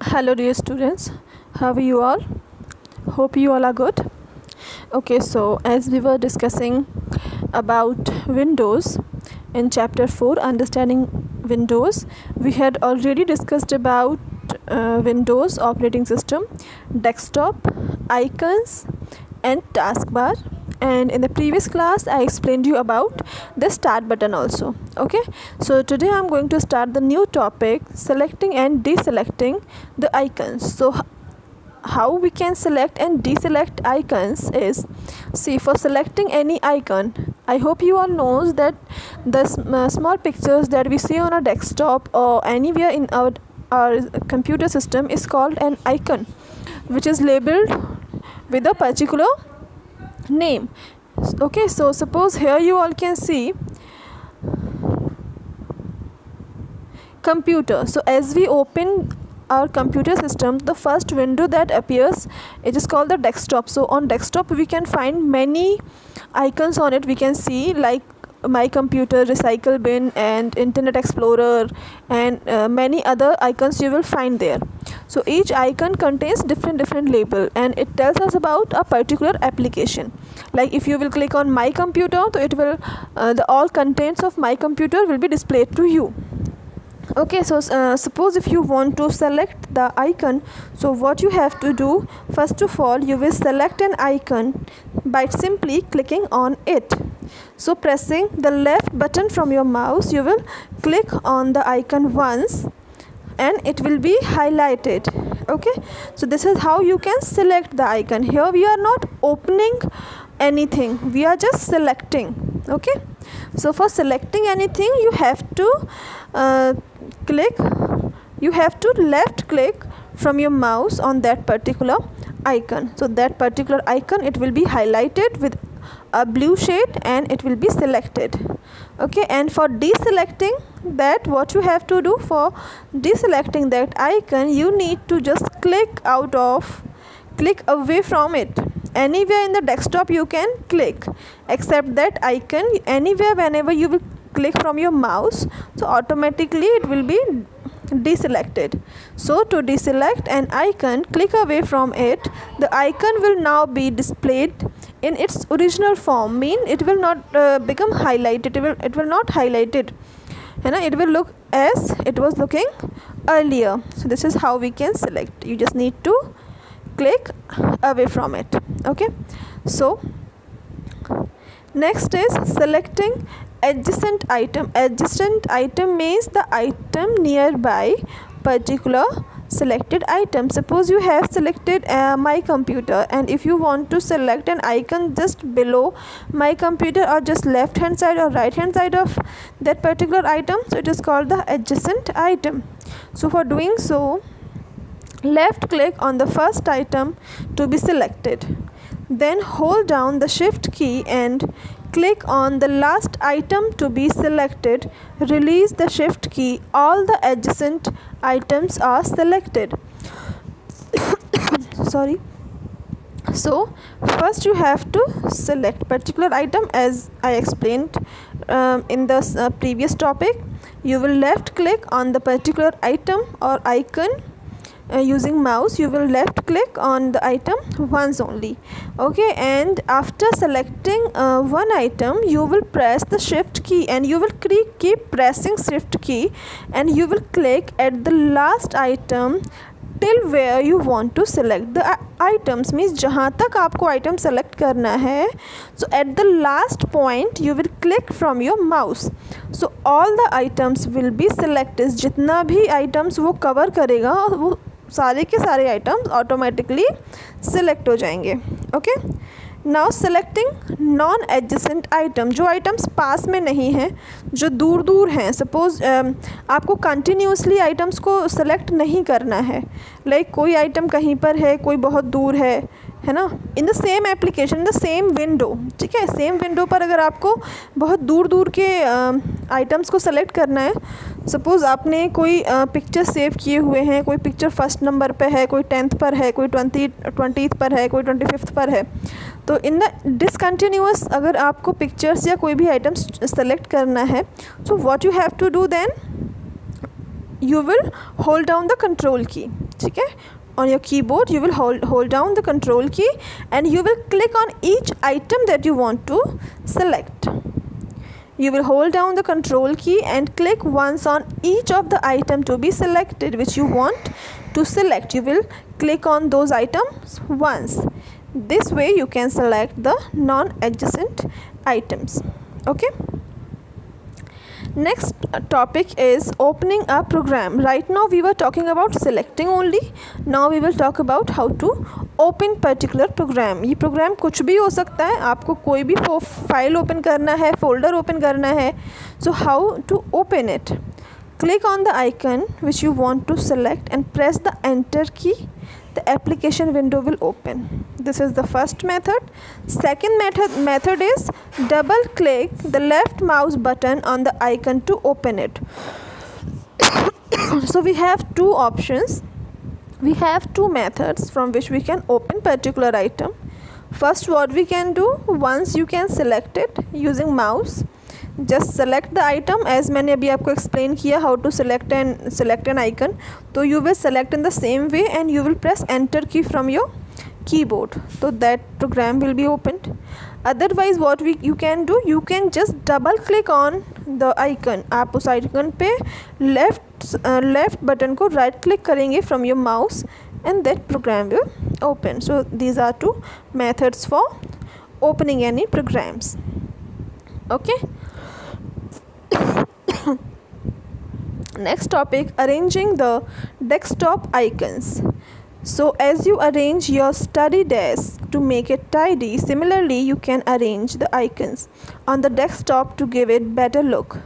Hello dear students, how are you all? Hope you all are good. Okay, so as we were discussing about Windows in chapter 4, understanding Windows, we had already discussed about Windows operating system, desktop, icons and taskbar, and in the previous class I explained you about the start button also. Okay, so today I'm going to start the new topic, selecting and deselecting the icons. So how we can select and deselect icons is, see, for selecting any icon, I hope you all knows that the small pictures that we see on a desktop or anywhere in our computer system is called an icon, which is labeled with a particular name. Okay, so suppose here you all can see computer. So as we open our computer system, the first window that appears, it is called the desktop. So on desktop we can find many icons on it. We can see like my computer, recycle bin and internet explorer and many other icons you will find there. So each icon contains different label and it tells us about a particular application. Like if you will click on my computer, so it will the all contents of my computer will be displayed to you. Okay, so suppose if you want to select the icon, so what you have to do, first of all you will select an icon by simply clicking on it. So pressing the left button from your mouse, you will click on the icon once and it will be highlighted. Okay, so this is how you can select the icon. Here we are not opening anything, we are just selecting. Okay, so for selecting anything you have to left click from your mouse on that particular icon. So that particular icon, it will be highlighted with a blue shade and it will be selected. Okay, and for deselecting that, what you have to do, for deselecting that icon, you need to just click away from it. Anywhere in the desktop you can click, except that icon, anywhere whenever you will click from your mouse, so automatically it will be deselected. So to deselect an icon, click away from it. The icon will now be displayed in its original form, mean it will not become highlighted, it will not highlighted, and it will look as it was looking earlier. So this is how we can select. You just need to click away from it. Okay, so next is selecting adjacent item. Adjacent item means the item nearby particular selected item. Suppose you have selected my computer, and if you want to select an icon just below my computer or just left hand side or right hand side of that particular item, so it is called the adjacent item. So for doing so, left click on the first item to be selected, then hold down the shift key and click on the last item to be selected. Release the shift key, all the adjacent items are selected. Sorry. So first you have to select particular item, as I explained in the previous topic. You will left click on the particular item or icon. Using mouse, you will left click on the item once only. Okay, and after selecting one item, you will press the shift key and you will keep pressing shift key and you will click at the last item till where you want to select the items, means जहाँ तक आपको item select करना है. So at the last point you will click from your mouse. So all the items will be selected. जितना भी items वो cover करेगा, वो सारे के सारे आइटम्स ऑटोमेटिकली सिलेक्ट हो जाएंगे. Okay, now selecting non adjacent item, जो आइटम्स पास में नहीं हैं, जो दूर दूर हैं. सपोज आपको कंटिन्यूसली आइटम्स को सेलेक्ट नहीं करना है, लाइक कोई आइटम कहीं पर है, कोई बहुत दूर है ना, in the same application, in the same window. ठीक है, सेम विंडो पर अगर आपको बहुत दूर दूर के आइटम्स को सेलेक्ट करना है, सपोज़ आपने कोई पिक्चर सेव किए हुए हैं, कोई पिक्चर फर्स्ट नंबर पे है, कोई 10th पर है, कोई 20th पर है, कोई 25th पर है, तो इन द डिसकंटिन्यूअस अगर आपको पिक्चर्स या कोई भी आइटम्स सेलेक्ट करना है, so what you have to do then, you will hold down the control key. ठीक है. On your keyboard you will hold down the control key and you will click on each item that you want to select. You will hold down the control key and click once on each of the item to be selected which you want to select. You will click on those items once. This way you can select the non-adjacent items. Okay. Next topic is opening a program. Right now we were talking about selecting only. Now we will talk about how to open particular program. ये program कुछ भी हो सकता है, आपको कोई भी file open करना है, फोल्डर ओपन करना है. So how to open it? Click on the icon which you want to select and press the enter key. The application window will open. This is the first method. Second method is double click the left mouse button on the icon to open it. So we have two options. We have two methods from which we can open particular item. First, what we can do, once you can select it using mouse, just select the item as मैंने अभी आपको explain किया how to select an icon. तो you will select in the same way and you will press enter key from your keyboard. So that program will be opened. Otherwise what you can do, you can just double click on the icon. आप उस icon पे left button को right click करेंगे from your mouse and that program will open. So these are two methods for opening any programs. Okay. Next topic, arranging the desktop icons. So as you arrange your study desk to make it tidy, similarly you can arrange the icons on the desktop to give it better look.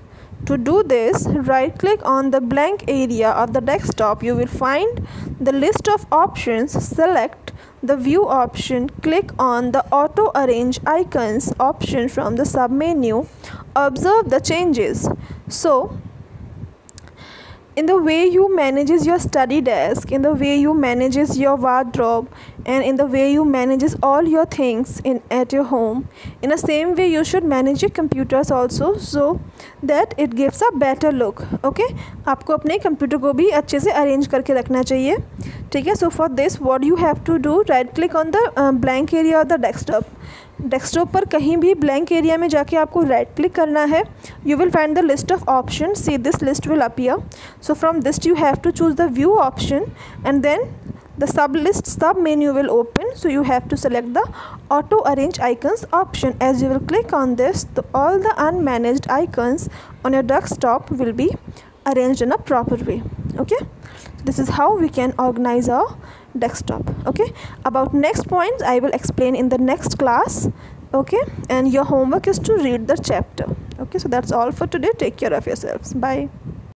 To do this, right click on the blank area of the desktop. You will find the list of options. Select the view option, click on the auto arrange icons option from the submenu. Observe the changes. So in the way you manages your study desk, in the way you manages your wardrobe, and in the way you manages all your things at your home, in the same way you should manage your computers also, so that it gives a better look. Okay, आपको अपने computer को भी अच्छे से arrange करके रखना चाहिए. ठीक है. So for this what you have to do, right click on the blank area of the desktop. Desktop पर कहीं भी ब्लैंक एरिया में जाके आपको राइट क्लिक करना है. You will find the list of option. See this list will appear. So from this you have to choose the view option and then the sub menu will open. So you have to select the auto arrange icons option. As you will click on this, all the unmanaged icons on your desktop will be arranged in a proper way. Okay, this is how we can organize our desktop. Okay, about next points I will explain in the next class. Okay, and your homework is to read the chapter. Okay, so that's all for today. Take care of yourselves. Bye.